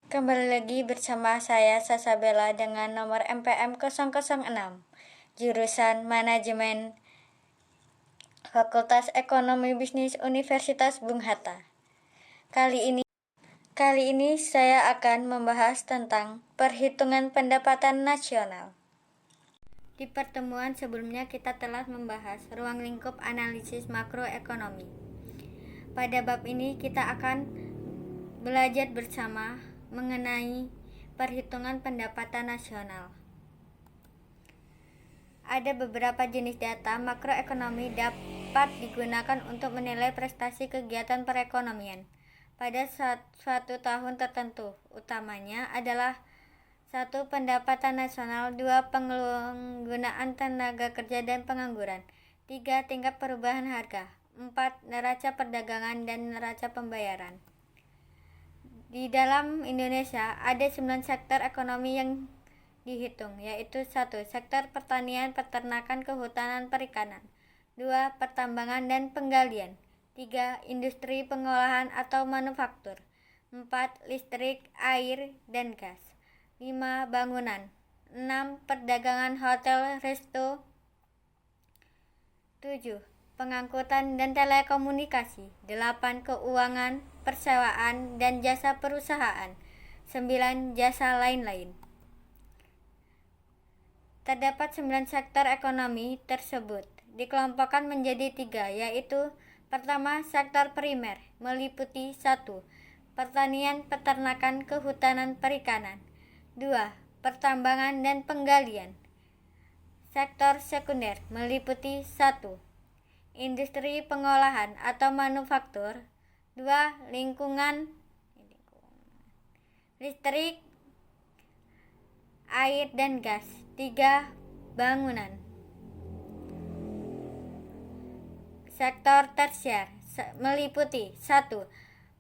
Kembali lagi bersama saya Sasabella dengan nomor MPM 006, jurusan Manajemen Fakultas Ekonomi Bisnis Universitas Bung Hatta. Kali ini saya akan membahas tentang perhitungan pendapatan nasional. Di pertemuan sebelumnya kita telah membahas ruang lingkup analisis makroekonomi. Pada bab ini kita akan belajar bersama mengenai perhitungan pendapatan nasional. Ada beberapa jenis data makroekonomi dapat digunakan untuk menilai prestasi kegiatan perekonomian pada suatu tahun tertentu. Utamanya adalah 1. Pendapatan nasional, 2. Penggunaan tenaga kerja dan pengangguran, 3. Tingkat perubahan harga, 4. Neraca perdagangan dan neraca pembayaran. Di dalam Indonesia ada 9 sektor ekonomi yang dihitung, yaitu 1. Sektor pertanian, peternakan, kehutanan, perikanan, 2. Pertambangan dan penggalian, 3. Industri pengolahan atau manufaktur, 4. Listrik, air, dan gas, 5. Bangunan, 6. Perdagangan hotel, resto, 7. Pengangkutan dan telekomunikasi, 8. Keuangan, persewaan, dan jasa perusahaan, 9. Jasa lain-lain. Terdapat 9 sektor ekonomi tersebut dikelompokkan menjadi 3, yaitu pertama, sektor primer, meliputi 1. Pertanian, peternakan, kehutanan, perikanan, 2. Pertambangan dan penggalian. Sektor sekunder meliputi 1. Industri pengolahan atau manufaktur, 2. Lingkungan, listrik, air dan gas, 3. Bangunan. Sektor tersier meliputi 1.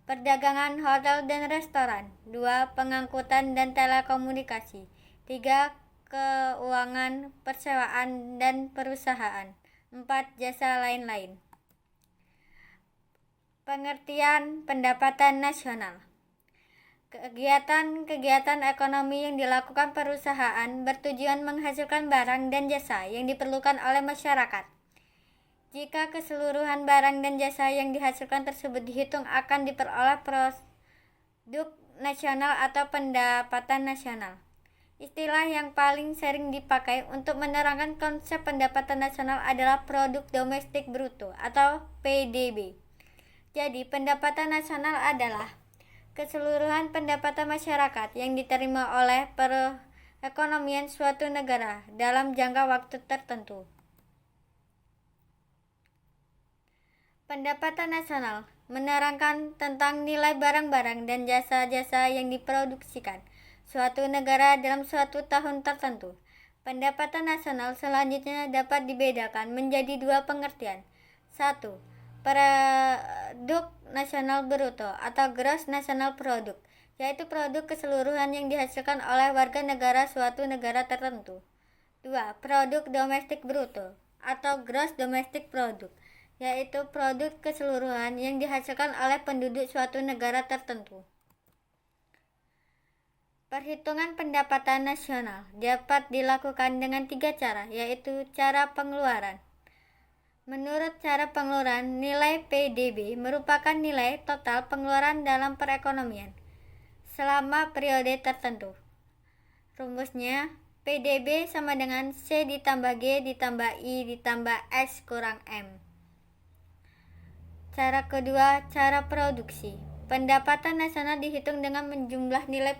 Perdagangan, hotel dan restoran, 2. Pengangkutan dan telekomunikasi, 3. Keuangan, persewaan dan perusahaan, 4. Jasa lain-lain. Pengertian pendapatan nasional. Kegiatan ekonomi yang dilakukan perusahaan bertujuan menghasilkan barang dan jasa yang diperlukan oleh masyarakat. Jika keseluruhan barang dan jasa yang dihasilkan tersebut dihitung, akan diperoleh produk nasional atau pendapatan nasional. Istilah yang paling sering dipakai untuk menerangkan konsep pendapatan nasional adalah produk domestik bruto atau PDB. Jadi, pendapatan nasional adalah keseluruhan pendapatan masyarakat yang diterima oleh perekonomian suatu negara dalam jangka waktu tertentu. Pendapatan nasional menerangkan tentang nilai barang-barang dan jasa-jasa yang diproduksikan suatu negara dalam suatu tahun tertentu. Pendapatan nasional selanjutnya dapat dibedakan menjadi 2 pengertian. 1. Produk nasional bruto atau gross national product, yaitu produk keseluruhan yang dihasilkan oleh warga negara suatu negara tertentu. 2. Produk domestik bruto atau gross domestic product, yaitu produk keseluruhan yang dihasilkan oleh penduduk suatu negara tertentu. Perhitungan pendapatan nasional dapat dilakukan dengan 3 cara, yaitu cara pengeluaran. Menurut cara pengeluaran, nilai PDB merupakan nilai total pengeluaran dalam perekonomian selama periode tertentu. Rumusnya, PDB sama dengan C ditambah G ditambah I ditambah X kurang M. Cara kedua, cara produksi. Pendapatan nasional dihitung dengan menjumlah nilai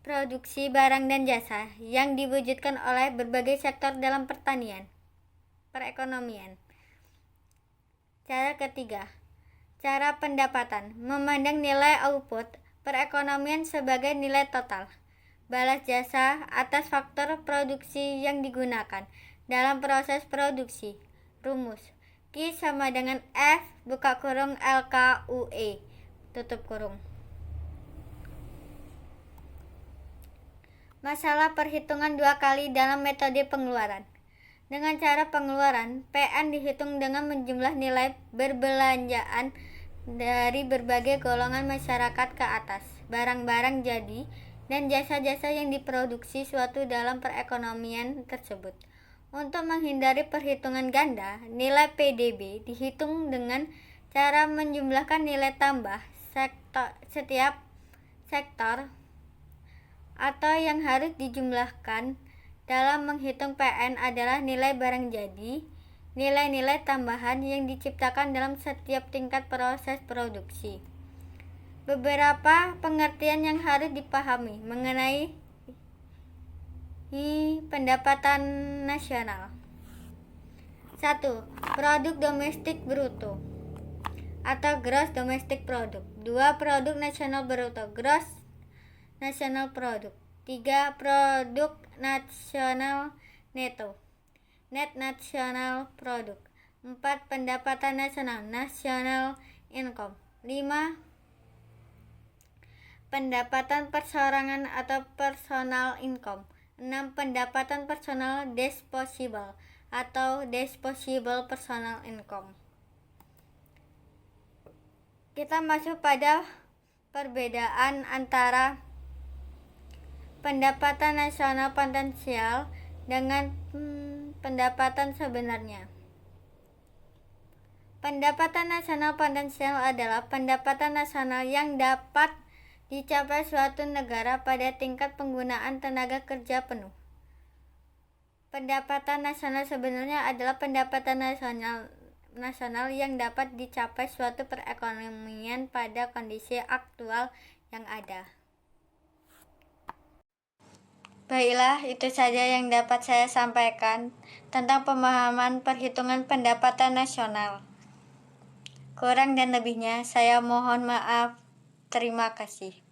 produksi barang dan jasa yang diwujudkan oleh berbagai sektor dalam perekonomian. Cara ketiga, cara pendapatan, memandang nilai output perekonomian sebagai nilai total balas jasa atas faktor produksi yang digunakan dalam proses produksi. Rumus, Q sama dengan F buka kurung LKUE tutup kurung. Masalah perhitungan 2 kali dalam metode pengeluaran. Dengan cara pengeluaran, PN dihitung dengan menjumlah nilai berbelanjaan dari berbagai golongan masyarakat ke atas. barang-barang jadi, dan jasa-jasa yang diproduksi suatu dalam perekonomian tersebut. Untuk menghindari perhitungan ganda, nilai PDB dihitung dengan cara menjumlahkan nilai tambah setiap sektor atau yang harus dijumlahkan dalam menghitung PN adalah nilai barang jadi, nilai-nilai tambahan yang diciptakan dalam setiap tingkat proses produksi. Beberapa pengertian yang harus dipahami mengenai pendapatan nasional. 1. Produk domestik bruto atau gross domestic product. 2. Produk nasional bruto, gross national product. 3. Produk nasional neto, net national product. 4. Pendapatan nasional, national income. 5. Pendapatan perseorangan atau personal income. 6. Pendapatan personal disposable atau disposable personal income. Kita masuk pada perbedaan antara pendapatan nasional potensial dengan pendapatan sebenarnya. Pendapatan nasional potensial adalah pendapatan nasional yang dapat dicapai suatu negara pada tingkat penggunaan tenaga kerja penuh. Pendapatan nasional sebenarnya adalah pendapatan nasional yang dapat dicapai suatu perekonomian pada kondisi aktual yang ada. Baiklah, itu saja yang dapat saya sampaikan tentang pemahaman perhitungan pendapatan nasional. Kurang dan lebihnya saya mohon maaf. Terima kasih.